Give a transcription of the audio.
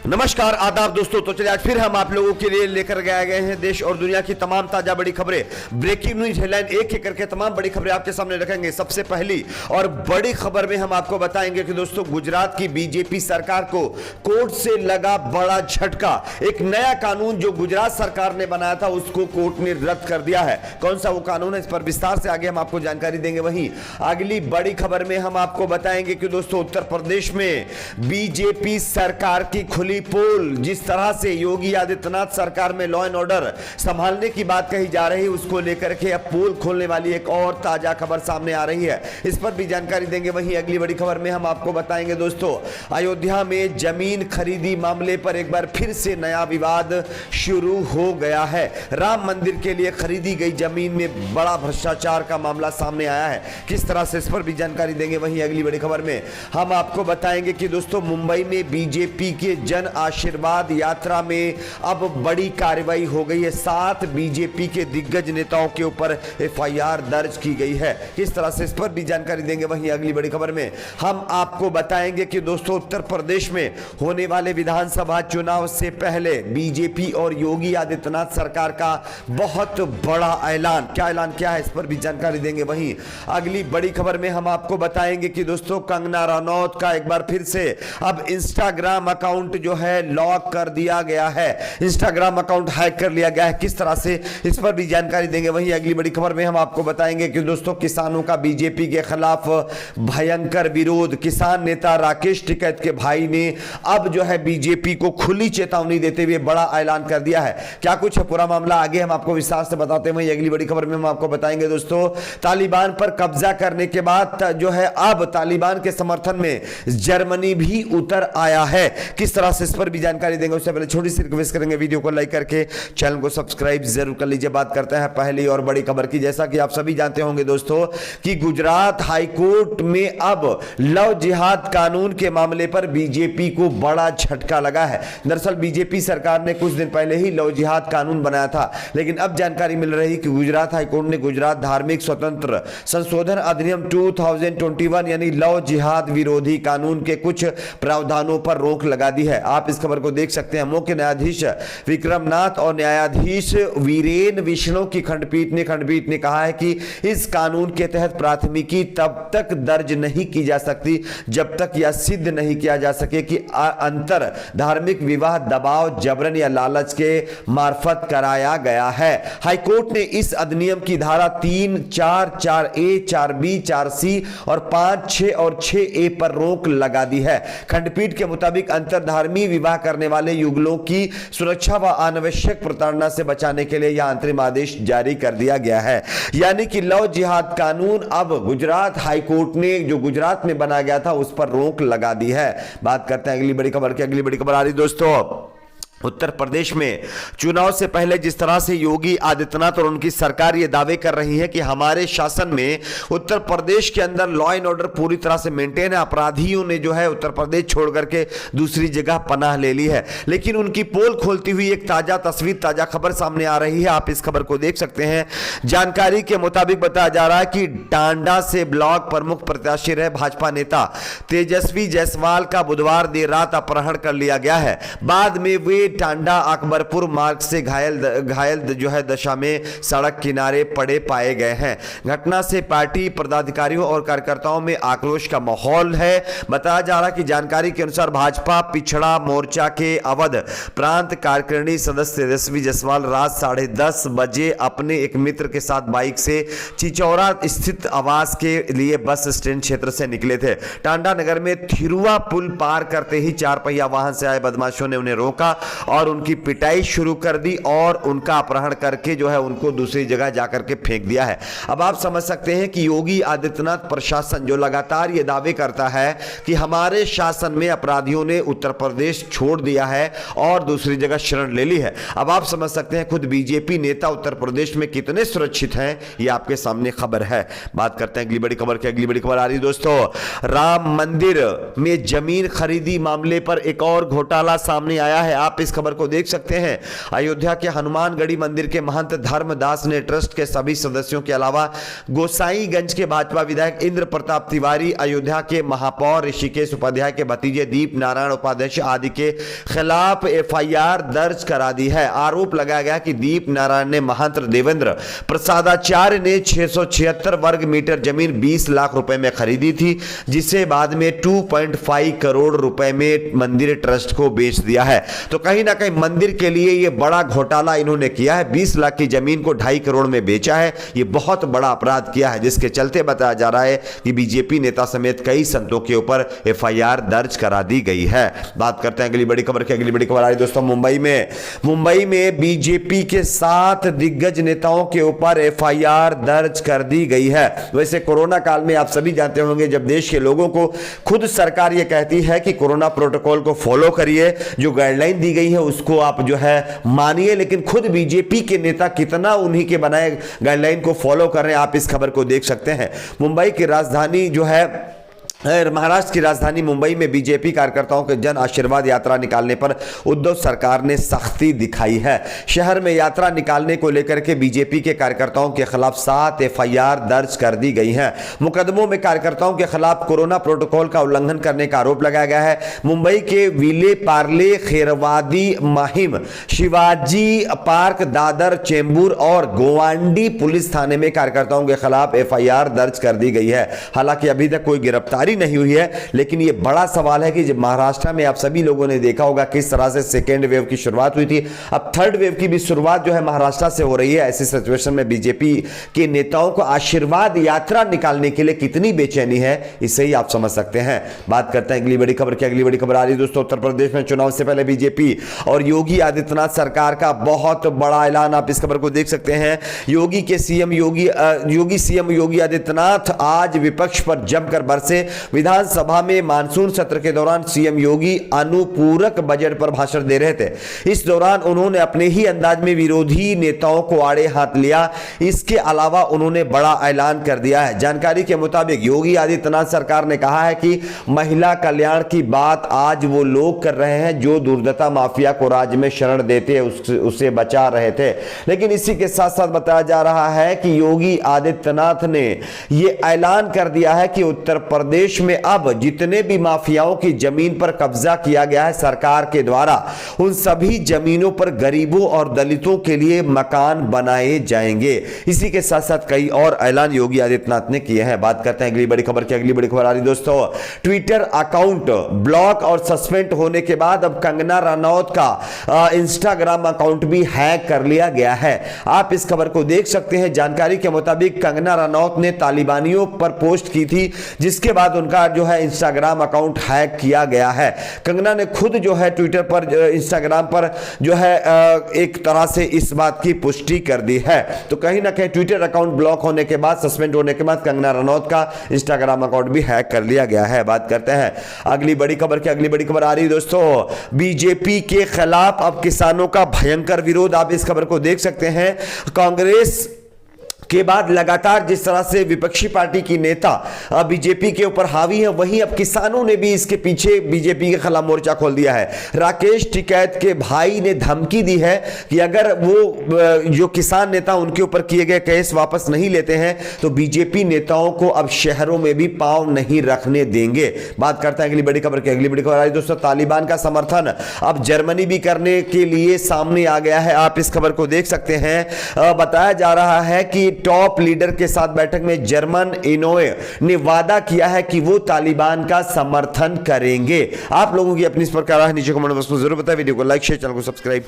नमस्कार आदाब दोस्तों। तो चलिए आज फिर हम आप लोगों के लिए लेकर गए हैं देश और दुनिया की तमाम ताजा बड़ी खबरें, ब्रेकिंग न्यूज हेडलाइन एक एक करके तमाम बड़ी खबरें आपके सामने रखेंगे। सबसे पहली और बड़ी खबर में हम आपको बताएंगे कि दोस्तों गुजरात की बीजेपी सरकार को कोर्ट से लगा बड़ा झटका। एक नया कानून जो गुजरात सरकार ने बनाया था उसको कोर्ट ने रद्द कर दिया है। कौन सा वो कानून है, इस पर विस्तार से आगे हम आपको जानकारी देंगे। वहीं अगली बड़ी खबर में हम आपको बताएंगे कि दोस्तों उत्तर प्रदेश में बीजेपी सरकार की खुली पोल, जिस तरह से योगी आदित्यनाथ सरकार में लॉ एंड ऑर्डर संभालने की बात कही जा रही है उसको लेकर के अब पोल खोलने वाली एक और ताजा खबर सामने आ रही है, इस पर भी जानकारी देंगे। वहीं अगली बड़ी खबर में हम आपको बताएंगे दोस्तों अयोध्या में जमीन खरीदी मामले पर एक बार फिर से नया विवाद शुरू हो गया है। राम मंदिर के लिए खरीदी गई जमीन में बड़ा भ्रष्टाचार का मामला सामने आया है, किस तरह से, इस पर भी जानकारी देंगे। वहीं अगली बड़ी खबर में हम आपको बताएंगे कि दोस्तों मुंबई में बीजेपी के जन आशीर्वाद यात्रा में अब बड़ी कार्रवाई हो गई है। 7 बीजेपी के दिग्गज नेताओं के ऊपर एफआईआर दर्ज की गई है, किस तरह से, इस पर भी जानकारी देंगे। वहीं अगली बड़ी खबर में हम आपको बताएंगे कि दोस्तों उत्तर प्रदेश में होने वाले विधानसभा चुनाव से पहले बीजेपी और योगी आदित्यनाथ सरकार का बहुत बड़ा ऐलान, क्या ऐलान क्या है, इस पर भी जानकारी देंगे। वहीं अगली बड़ी खबर में हम आपको बताएंगे कि दोस्तों कंगना रनौत का एक बार फिर से अब इंस्टाग्राम अकाउंट जो है लॉक कर दिया गया है, इंस्टाग्राम अकाउंट हैक कर लिया गया है, किस तरह से, इस पर भी जानकारी देंगे। वहीं अगली बड़ी खबर में हम आपको बताएंगे कि दोस्तों किसानों का बीजेपी के खिलाफ भयंकर विरोध। किसान नेता राकेश टिकैत के भाई ने अब जो है बीजेपी को खुली चेतावनी देते हुए बड़ा ऐलान कर दिया है। क्या कुछ है पूरा मामला आगे हम आपको विस्तार से बताते हैं। वहीं अगली बड़ी खबर में हम आपको बताएंगे दोस्तों तालिबान पर कब्जा करने के बाद जो है अब तालिबान के समर्थन में जर्मनी भी उतर आया है, किस तरह से, इस पर भी जानकारी देंगे। उससे पहले छोटी सी रिक्वेस्ट करेंगे, वीडियो को लाइक करके चैनल को सब्सक्राइब जरूर कर लीजिए। बात करते हैं पहली और बड़ी खबर की। जैसा कि आप सभी जानते होंगे दोस्तों कि गुजरात हाईकोर्ट में अब लव जिहाद कानून के मामले पर बीजेपी को बड़ा झटका लगा है। दरअसल बीजेपी सरकार ने कुछ दिन पहले ही लव जिहाद कानून बनाया था, लेकिन अब जानकारी मिल रही कि गुजरात हाईकोर्ट ने गुजरात धार्मिक स्वतंत्र संशोधन अधिनियम 2021 यानी लव जिहाद विरोधी कानून के कुछ प्रावधानों पर रोक लगा दी है। आप इस खबर को देख सकते हैं। मुख्य न्यायाधीश विक्रमनाथ और न्यायाधीश वीरेन विष्णु की खंडपीठ ने कहा है कि इस कानून के तहत प्राथमिकी तब तक दर्ज नहीं की जा सकती जब तक यह सिद्ध नहीं किया जा सके कि अंतर धार्मिक विवाह दबाव, जबरन या लालच के मार्फत कराया गया है। हाईकोर्ट ने इस अधिनियम की धारा 3, 4, 4A, 4B, 4C और 5, 6 और 6A पर रोक लगा दी है। खंडपीठ के मुताबिक अंतरधर्मी विवाह करने वाले युगलों की सुरक्षा व अनावश्यक प्रताड़ना से बचाने के लिए यह अंतरिम आदेश जारी कर दिया गया है। यानी कि लव जिहाद कानून अब गुजरात हाईकोर्ट ने जो गुजरात में बनाया गया था उस पर रोक लगा दी है। बात करते हैं अगली बड़ी खबर की। अगली बड़ी खबर आ रही दोस्तों उत्तर प्रदेश में चुनाव से पहले जिस तरह से योगी आदित्यनाथ और उनकी सरकार ये दावे कर रही है कि हमारे शासन में उत्तर प्रदेश के अंदर लॉ एंड ऑर्डर पूरी तरह से मेंटेन है, अपराधियों ने जो है उत्तर प्रदेश छोड़ करके दूसरी जगह पनाह ले ली है, लेकिन उनकी पोल खोलती हुई एक ताजा तस्वीर, ताजा खबर सामने आ रही है। आप इस खबर को देख सकते हैं। जानकारी के मुताबिक बताया जा रहा है कि टांडा से ब्लॉक प्रमुख प्रत्याशी रहे भाजपा नेता तेजस्वी जायसवाल का बुधवार देर रात अपहरण कर लिया गया है। बाद में वे टांडा अकबरपुर मार्ग से घायल जो है दशा में सड़क किनारे पड़े पाए गए हैं। घटना से पार्टी पदाधिकारियों और कार्यकर्ताओं में आक्रोश का माहौल है। बताया जा रहा है कि जानकारी के अनुसार भाजपा पिछड़ा मोर्चा के अवध प्रांत कार्यकारिणी सदस्य तेजस्वी जायसवाल रात 10:30 बजे अपने एक मित्र के साथ बाइक से चिचौरा स्थित आवास के लिए बस स्टैंड क्षेत्र से निकले थे। टांडा नगर में थिरुआ पुल पार करते ही 4 पहिया वाहन से आए बदमाशों ने उन्हें रोका और उनकी पिटाई शुरू कर दी और उनका अपहरण करके जो है उनको दूसरी जगह जाकर के फेंक दिया है। अब आप समझ सकते हैं कि योगी आदित्यनाथ प्रशासन जो लगातार ये दावे करता है कि हमारे शासन में अपराधियों ने उत्तर प्रदेश छोड़ दिया है और दूसरी जगह शरण ले ली है। अब आप समझ सकते हैं खुद बीजेपी नेता उत्तर प्रदेश में कितने सुरक्षित हैं, ये आपके सामने खबर है। बात करते हैं अगली बड़ी खबर की। अगली बड़ी खबर आ रही दोस्तों राम मंदिर में जमीन खरीदी मामले पर एक और घोटाला सामने आया है। आप इस खबर को देख सकते हैं। अयोध्या के हनुमानगढ़ी मंदिर के महंत धर्मदास ने ट्रस्ट के सभी सदस्यों के अलावा गोसाईगंज के भाजपा विधायक इंद्र प्रताप तिवारी, अयोध्या के महापौर ऋषिकेश उपाध्याय के भतीजे दीप नारायण उपाध्याय आदि के खिलाफ एफआईआर दर्ज करा दी है। आरोप लगाया गया कि दीप नारायण ने महंत देवेंद्र प्रसादाचार्य ने 676 वर्ग मीटर जमीन 20 लाख रुपए में खरीदी थी, जिसे बाद में 2.5 करोड़ रुपए में मंदिर ट्रस्ट को बेच दिया है। तो कहीं ना कहीं मंदिर के लिए यह बड़ा घोटाला इन्होंने किया है। 20 लाख की जमीन को 2.5 करोड़ में बेचा है। यह बहुत बड़ा अपराध किया है, जिसके चलते बताया जा रहा है कि बीजेपी नेता समेत कई संतों के ऊपर एफआईआर दर्ज करा दी गई है। बात करते हैं अगली बड़ी खबर की। अगली बड़ी खबर आ रही दोस्तों मुंबई में बीजेपी के 7 दिग्गज नेताओं के ऊपर एफआईआर दर्ज कर दी गई है। वैसे कोरोना काल में आप सभी जानते होंगे, जब देश के लोगों को खुद सरकार यह कहती है कि कोरोना प्रोटोकॉल को फॉलो करिए, जो गाइडलाइन दी गई है उसको आप जो है मानिए, लेकिन खुद बीजेपी के नेता कितना उन्हीं के बनाए गाइडलाइन को फॉलो कर रहे हैं, आप इस खबर को देख सकते हैं। मुंबई की राजधानी जो है महाराष्ट्र की राजधानी मुंबई में बीजेपी कार्यकर्ताओं के जन आशीर्वाद यात्रा निकालने पर उद्धव सरकार ने सख्ती दिखाई है। शहर में यात्रा निकालने को लेकर के बीजेपी के कार्यकर्ताओं के खिलाफ 7 एफआईआर दर्ज कर दी गई हैं। मुकदमों में कार्यकर्ताओं के खिलाफ कोरोना प्रोटोकॉल का उल्लंघन करने का आरोप लगाया गया है। मुंबई के विले पार्ले, खेरवादी, माहिम, शिवाजी पार्क, दादर, चेंबूर और गोवांडी पुलिस थाने में कार्यकर्ताओं के खिलाफ एफआईआर दर्ज कर दी गई है। हालांकि अभी तक कोई गिरफ्तारी नहीं हुई है, लेकिन यह बड़ा सवाल है कि जब महाराष्ट्र में आप सभी लोगों ने देखा होगा किस तरह से सेकेंड वेव की शुरुआत हुई थी, अब थर्ड वेव की भी शुरुआत जो है महाराष्ट्र से हो रही है। ऐसी सिचुएशन में बीजेपी के नेताओं को आशीर्वाद यात्रा निकालने के लिए कितनी बेचैनी है, इसे ही आप समझ सकते हैं। बात करते हैं अगली बड़ी खबर की। अगली बड़ी खबर आ रही है दोस्तों, उत्तर प्रदेश में चुनाव से पहले बीजेपी और योगी आदित्यनाथ सरकार का बहुत बड़ा ऐलान, आप इस खबर को देख सकते हैं। योगी सीएम योगी आदित्यनाथ आज विपक्ष पर जमकर बरसे। विधानसभा में मानसून सत्र के दौरान सीएम योगी अनुपूरक बजट पर भाषण दे रहे थे। इस दौरान उन्होंने अपने ही अंदाज में विरोधी नेताओं को आड़े हाथ लिया। इसके अलावा उन्होंने बड़ा ऐलान कर दिया है। जानकारी के मुताबिक योगी आदित्यनाथ सरकार ने कहा है कि महिला कल्याण की बात आज वो लोग कर रहे हैं जो दुर्दशा माफिया को राज्य में शरण देते उसे बचा रहे थे। लेकिन इसी के साथ साथ बताया जा रहा है कि योगी आदित्यनाथ ने यह ऐलान कर दिया है कि उत्तर प्रदेश में अब जितने भी माफियाओं की जमीन पर कब्जा किया गया है सरकार के द्वारा, उन सभी जमीनों पर गरीबों और दलितों के लिए मकान बनाए जाएंगे। इसी के साथ साथ कई और ऐलान योगी आदित्यनाथ ने किए हैं। बात करते हैं अगली बड़ी खबर की। अगली बड़ी खबर आ रही दोस्तों, ट्विटर अकाउंट ब्लॉक और सस्पेंड होने के बाद अब कंगना रनौत का इंस्टाग्राम अकाउंट भी हैक कर लिया गया है। आप इस खबर को देख सकते हैं। जानकारी के मुताबिक कंगना रनौत ने तालिबानियों पर पोस्ट की थी, जिसके बाद उनका जो है इंस्टाग्राम अकाउंट हैक किया गया है। कंगना ने खुद जो है ट्विटर पर, इंस्टाग्राम पर जो है एक तरह से इस बात की पुष्टि कर दी है। तो कहीं ना कहीं ट्विटर अकाउंट ब्लॉक होने के बाद, सस्पेंड होने के बाद कंगना रनौत का इंस्टाग्राम अकाउंट भी हैक कर लिया गया है। बात करते हैं अगली बड़ी खबर की। अगली बड़ी खबर आ रही है दोस्तों, बीजेपी के खिलाफ अब किसानों का भयंकर विरोध, आप इस खबर को देख सकते हैं। कांग्रेस के बाद लगातार जिस तरह से विपक्षी पार्टी की नेता बीजेपी के ऊपर हावी है, वहीं अब किसानों ने भी इसके पीछे बीजेपी के खिलाफ मोर्चा खोल दिया है। राकेश टिकैत के भाई ने धमकी दी है कि अगर वो जो किसान नेता उनके ऊपर किए गए केस वापस नहीं लेते हैं तो बीजेपी नेताओं को अब शहरों में भी पांव नहीं रखने देंगे। बात करते हैं अगली बड़ी खबर की। अगली बड़ी खबर आई दोस्तों, तालिबान का समर्थन अब जर्मनी भी करने के लिए सामने आ गया है। आप इस खबर को देख सकते हैं। बताया जा रहा है कि टॉप लीडर के साथ बैठक में जर्मन इनोवे ने वादा किया है कि वो तालिबान का समर्थन करेंगे। आप लोगों की अपनी इस पर क्या राय है, नीचे कमेंट बॉक्स में जरूर बताएं। वीडियो को लाइक शेयर, चैनल को सब्सक्राइब